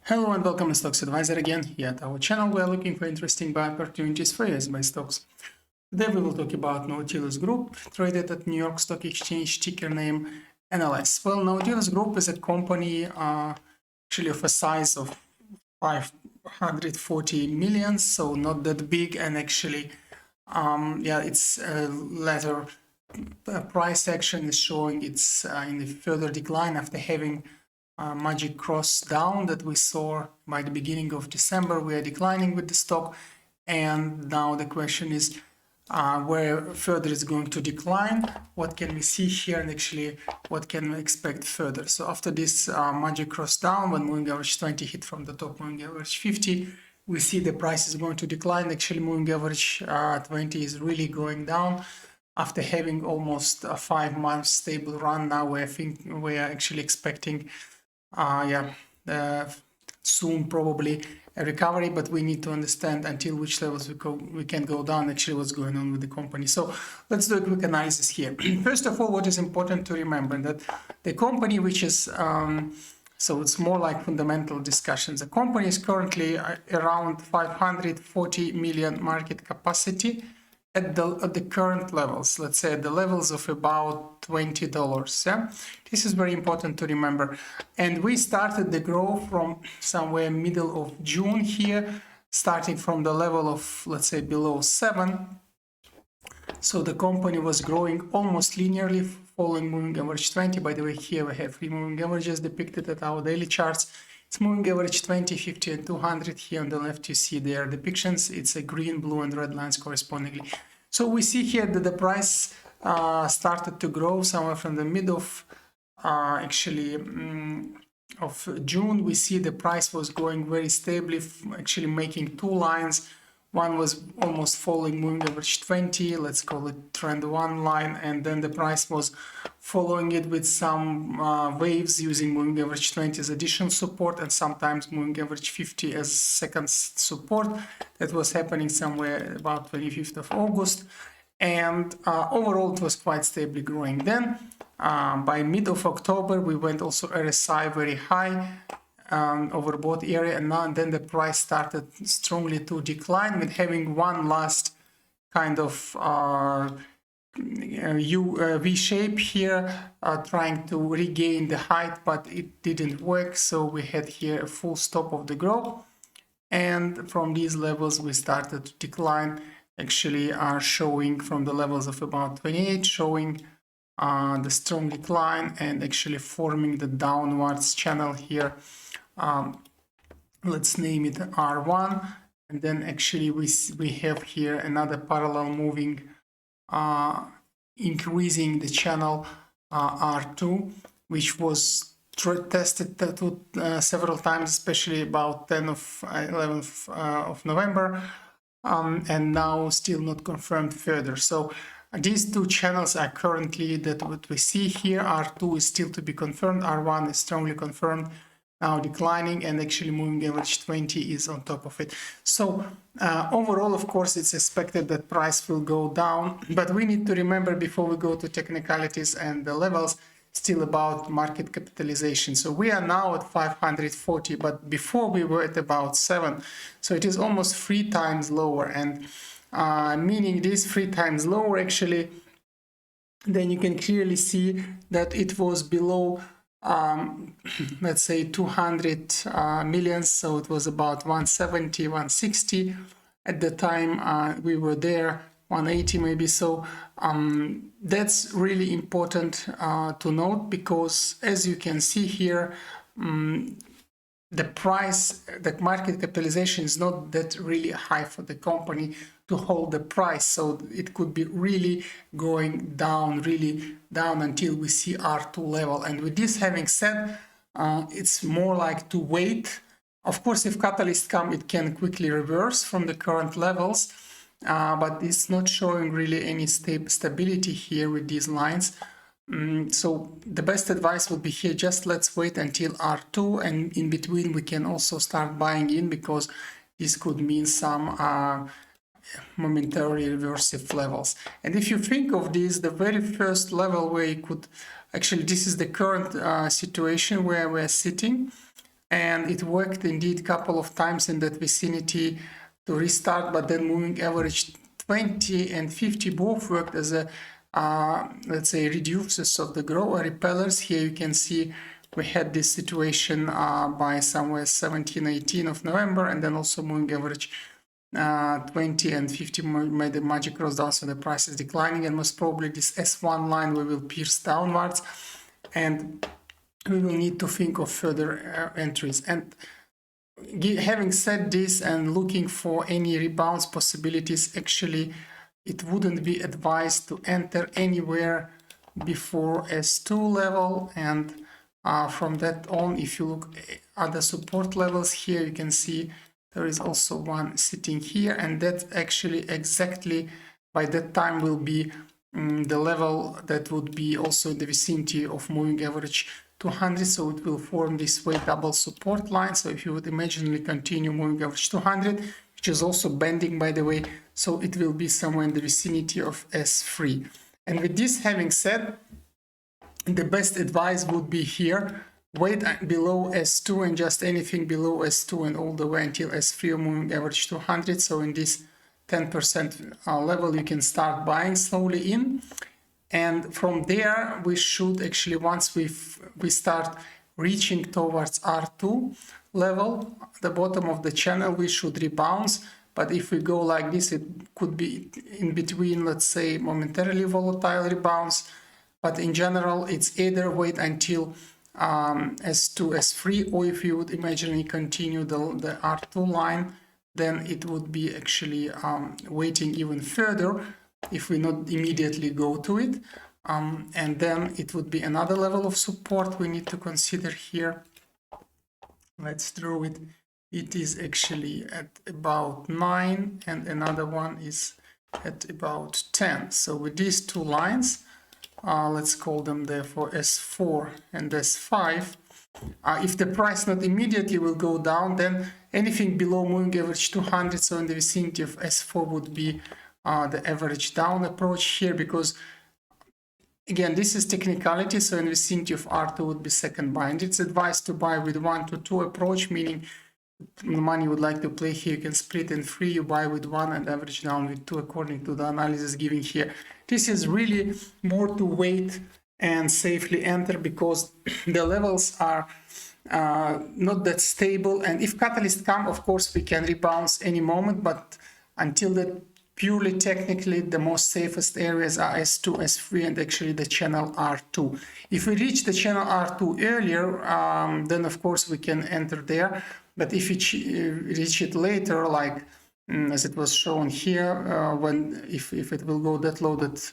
Hello and welcome to Stocks Advisor again. Here at our channel, we are looking for interesting buy opportunities for US buy stocks. Today we will talk about Nautilus Group, traded at New York Stock Exchange, ticker name NLS. Well, Nautilus Group is a company actually of a size of 540 million, so not that big, and actually, its latter price action is showing it's in a further decline after having magic cross down that we saw by the beginning of December. We are declining with the stock, and now the question is where further it's going to decline, what can we see here, and actually what can we expect further. So after this magic cross down, when moving average 20 hit from the top moving average 50, we see the price is going to decline. Actually moving average 20 is really going down after having almost a 5 months stable run. Now we are actually expecting soon probably a recovery, but we need to understand until which levels we can go down, actually what's going on with the company. So let's do a quick analysis here. First of all, what is important to remember that the company, which is so it's more like fundamental discussions. The company is currently around 540 million market capacity at the current levels, let's say at the levels of about $20. Yeah, this is very important to remember. And we started the growth from somewhere middle of June here, starting from the level of, let's say, below 7. So the company was growing almost linearly following moving average 20. By the way, here we have three moving averages depicted at our daily charts. It's moving average 20, 50, and 200. Here on the left, you see their depictions. It's a green, blue, and red lines correspondingly. So we see here that the price started to grow somewhere from the mid of of June. We see the price was going very stably, actually making two lines. One was almost following moving average 20, let's call it trend one line, and then the price was following it with some waves using moving average 20 as additional support and sometimes moving average 50 as second support. That was happening somewhere about 25th of August, and overall it was quite stably growing. Then by mid of October we went also RSI very high overbought area, and then the price started strongly to decline, with having one last kind of V shape here, trying to regain the height, but it didn't work. So we had here a full stop of the growth, and from these levels we started to decline, actually are showing from the levels of about 28, showing the strong decline and actually forming the downwards channel here. Let's name it R1, and then actually we have here another parallel moving, increasing the channel R2, which was tested several times, especially about 11th of November, and now still not confirmed further. So these two channels are currently that what we see here. R2 is still to be confirmed, R1 is strongly confirmed, now declining, and actually moving average 20 is on top of it. So overall, of course, it's expected that price will go down, but we need to remember before we go to technicalities and the levels, still about market capitalization. So we are now at 540, but before we were at about 7. So it is almost 3 times lower, and meaning this 3 times lower, actually, then you can clearly see that it was below let's say 200 million, so it was about 170, 160 at the time we were there, 180 maybe. So that's really important to note, because as you can see here, the price, the market capitalization is not that really high for the company to hold the price, so it could be really going down, really down until we see R2 level. And with this having said, it's more like to wait. Of course, if catalysts come, it can quickly reverse from the current levels, but it's not showing really any stability here with these lines. So the best advice would be here, just let's wait until R2, and in between we can also start buying in, because this could mean some momentary reversive levels. And if you think of this, the very first level where you could actually, this is the current situation where we're sitting, and it worked indeed a couple of times in that vicinity to restart, but then moving average 20 and 50 both worked as a let's say reducers of the growth or repellers. Here you can see we had this situation by somewhere 17, 18 of November, and then also moving average 20 and 50 made a magic cross down, so the price is declining, and most probably this S1 line we will pierce downwards, and we will need to think of further entries. And having said this and looking for any rebounds possibilities, actually it wouldn't be advised to enter anywhere before S2 level, and from that on, if you look at the support levels here, you can see there is also one sitting here, and that actually exactly by that time will be the level that would be also in the vicinity of moving average 200, so it will form this way double support line. So if you would imaginally continue moving average 200, which is also bending by the way, so it will be somewhere in the vicinity of S3. And with this having said, the best advice would be here, wait below S2 and just anything below S2 and all the way until S3 or moving average 200. So in this 10% level you can start buying slowly in, and from there we should actually, once we start reaching towards R2 level, the bottom of the channel, we should rebound. But if we go like this, it could be in between, let's say, momentarily volatile rebounds. But in general, it's either wait until S2, S3, or if you would imaginally continue the R2 line, then it would be actually waiting even further if we not immediately go to it. And then it would be another level of support we need to consider here. Let's draw it. It is actually at about 9 and another one is at about 10. So with these two lines, let's call them therefore S4 and S5. If the price not immediately will go down, then anything below moving average 200, so in the vicinity of S4 would be the average down approach here, because again, this is technicality, so in the vicinity of R2 would be second buy. And it's advised to buy with 1 to 2 approach, meaning the money you would like to play here, you can split in 3, you buy with 1 and average down with 2 according to the analysis given here. This is really more to wait and safely enter, because the levels are not that stable, and if catalysts come, of course we can rebound any moment, but until that, purely technically the most safest areas are S2, S3 and actually the channel R2. If we reach the channel R2 earlier, then of course we can enter there, but if we reach it later, like as it was shown here, when if it will go that low that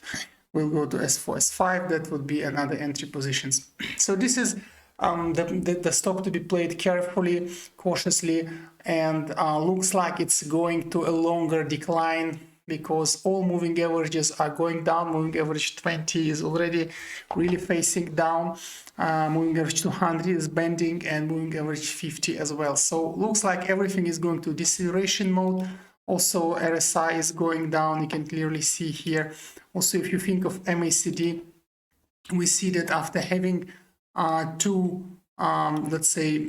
will go to S4, S5, that would be another entry positions. So this is the stock to be played carefully, cautiously, and looks like it's going to a longer decline, because all moving averages are going down. Moving average 20 is already really facing down. Moving average 200 is bending, and moving average 50 as well. So looks like everything is going to deceleration mode. Also RSI is going down, you can clearly see here. Also, if you think of MACD, we see that after having let's say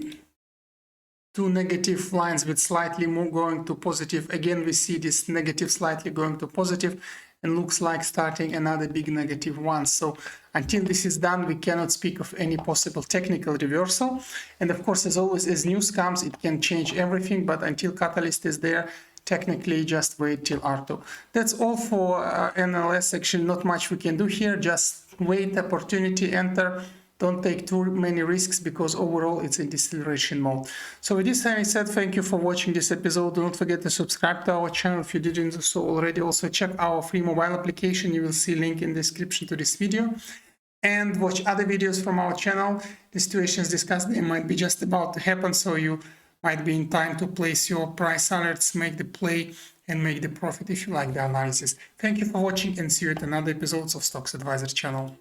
two negative lines with slightly more going to positive, again we see this negative slightly going to positive, and looks like starting another big negative one. So until this is done, we cannot speak of any possible technical reversal. And of course, as always, as news comes, it can change everything, but until catalyst is there, technically just wait till R2. That's all for NLS. Actually, not much we can do here, just wait, opportunity, enter. Don't take too many risks, because overall it's in deceleration mode. So with this having said, thank you for watching this episode. Do not forget to subscribe to our channel if you didn't do so already. Also check our free mobile application. You will see link in the description to this video. And watch other videos from our channel. The situations discussed, they might be just about to happen, so you might be in time to place your price alerts, make the play, and make the profit if you like the analysis. Thank you for watching, and see you at another episode of Stocks Advisor channel.